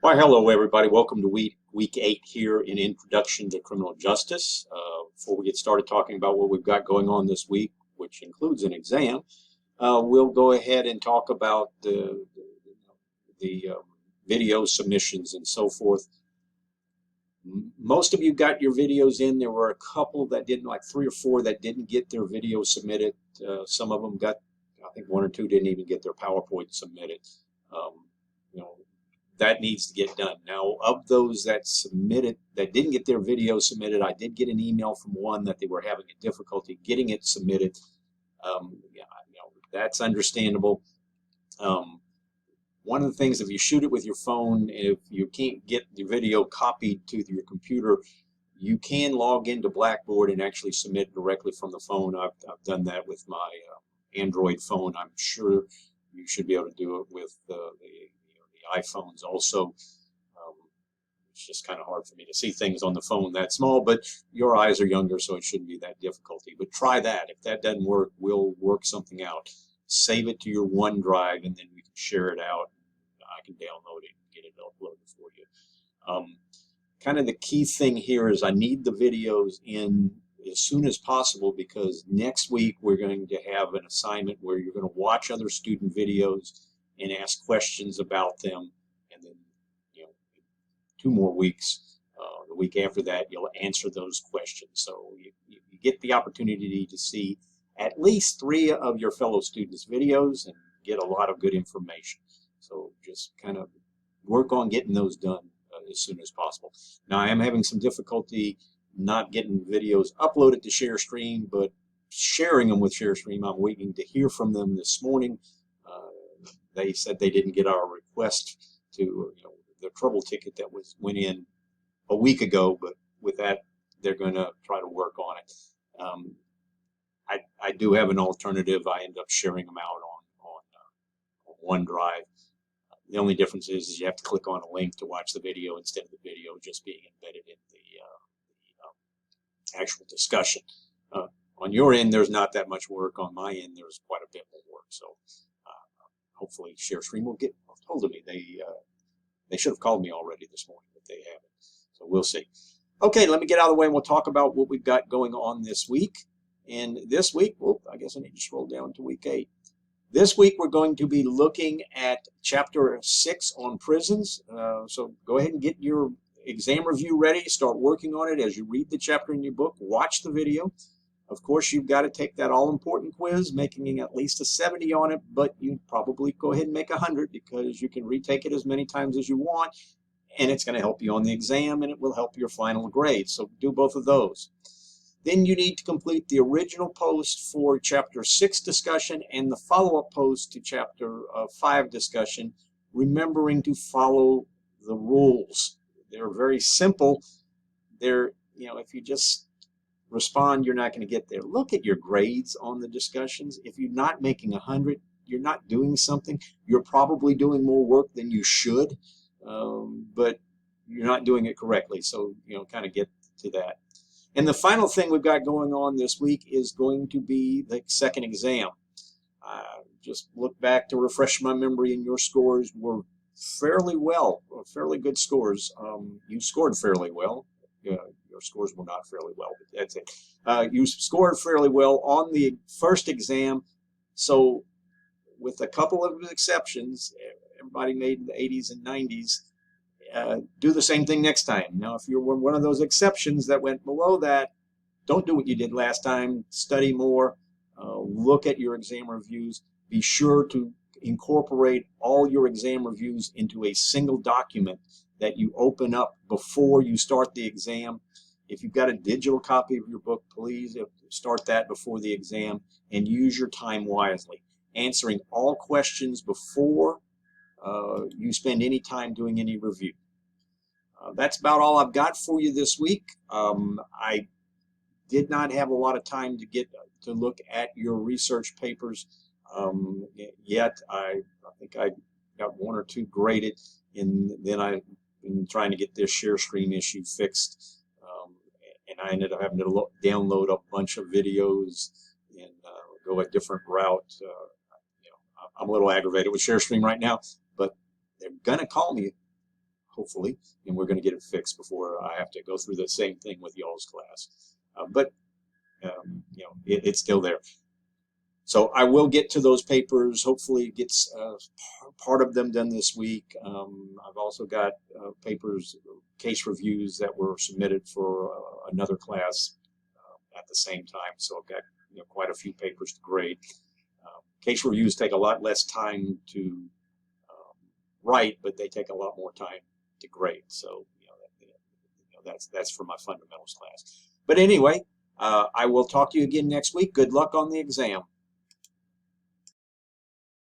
Why, hello, everybody. Welcome to week 8 here in Introduction to Criminal Justice. Before we get started talking about what we've got going on this week, which includes an exam, we'll go ahead and talk about the video submissions and so forth. Most of you got your videos in. There were a couple that didn't, like 3 or 4 that didn't get their video submitted. Some of them got, I think 1 or 2 didn't even get their PowerPoint submitted. You know, that needs to get done. Now, of those that submitted, that didn't get their video submitted, I did get an email from one that they were having a difficulty getting it submitted. Yeah, that's understandable. One of the things, if you shoot it with your phone, if you can't get the video copied to your computer, you can log into Blackboard and actually submit directly from the phone. I've done that with my Android phone. I'm sure you should be able to do it with the iPhones also. It's just kind of hard for me to see things on the phone that small, but your eyes are younger, so it shouldn't be that difficulty. But try that. If that doesn't work, we'll work something out. Save it to your OneDrive, and then we can share it out. I can download it and get it uploaded for you. Kind of the key thing here is I need the videos in as soon as possible, because next week we're going to have an assignment where you're going to watch other student videos and ask questions about them, and then 2 more weeks, the week after that, you'll answer those questions. So you get the opportunity to see at least 3 of your fellow students' videos and get a lot of good information. So just kind of work on getting those done as soon as possible. Now, I am having some difficulty not getting videos uploaded to ShareStream, but sharing them with ShareStream. I'm waiting to hear from them this morning. They said they didn't get our request to, the trouble ticket that went in a week ago, but with that, they're going to try to work on it. I do have an alternative. I end up sharing them out on OneDrive. The only difference is you have to click on a link to watch the video instead of the video just being embedded in the actual discussion. On your end, there's not that much work. On my end, there's quite a bit more work. So hopefully ShareStream will get hold of me. They should have called me already this morning, but they haven't. So we'll see. Okay, let me get out of the way and we'll talk about what we've got going on this week. And this week, I guess I need to scroll down to week 8. This week we're going to be looking at chapter 6 on prisons. So go ahead and get your exam review ready. Start working on it as you read the chapter in your book. Watch the video. Of course, you've got to take that all-important quiz, making at least a 70 on it, but you probably go ahead and make 100 because you can retake it as many times as you want, and it's going to help you on the exam, and it will help your final grade. So do both of those. Then you need to complete the original post for Chapter 6 discussion and the follow-up post to Chapter 5 discussion, remembering to follow the rules. They're very simple. They're, if you just respond, you're not going to get there. Look at your grades on the discussions. If you're not making 100, you're not doing something. You're probably doing more work than you should, but you're not doing it correctly. So, kind of get to that. And the final thing we've got going on this week is going to be the second exam. Just look back to refresh my memory, and your scores were fairly good scores. You scored fairly well. Your scores were not fairly well, but that's it. You scored fairly well on the first exam. So with a couple of exceptions, everybody made in the 80s and 90s. Do the same thing next time. Now, if you're one of those exceptions that went below that, don't do what you did last time. Study more. Look at your exam reviews. Be sure to incorporate all your exam reviews into a single document that you open up before you start the exam. If you've got a digital copy of your book, please start that before the exam and use your time wisely, answering all questions before you spend any time doing any review. That's about all I've got for you this week. I did not have a lot of time to get to look at your research papers yet. I think I got 1 or 2 graded, and then I've been trying to get this ShareStream issue fixed. And I ended up having to download a bunch of videos and go a different route. I'm a little aggravated with ShareStream right now, but they're going to call me hopefully, and we're going to get it fixed before I have to go through the same thing with y'all's class. But you know, it's still there. So I will get to those papers. Hopefully, gets part of them done this week. I've also got papers, case reviews that were submitted for another class at the same time. So I've got quite a few papers to grade. Case reviews take a lot less time to write, but they take a lot more time to grade. So that's for my fundamentals class. But anyway, I will talk to you again next week. Good luck on the exam.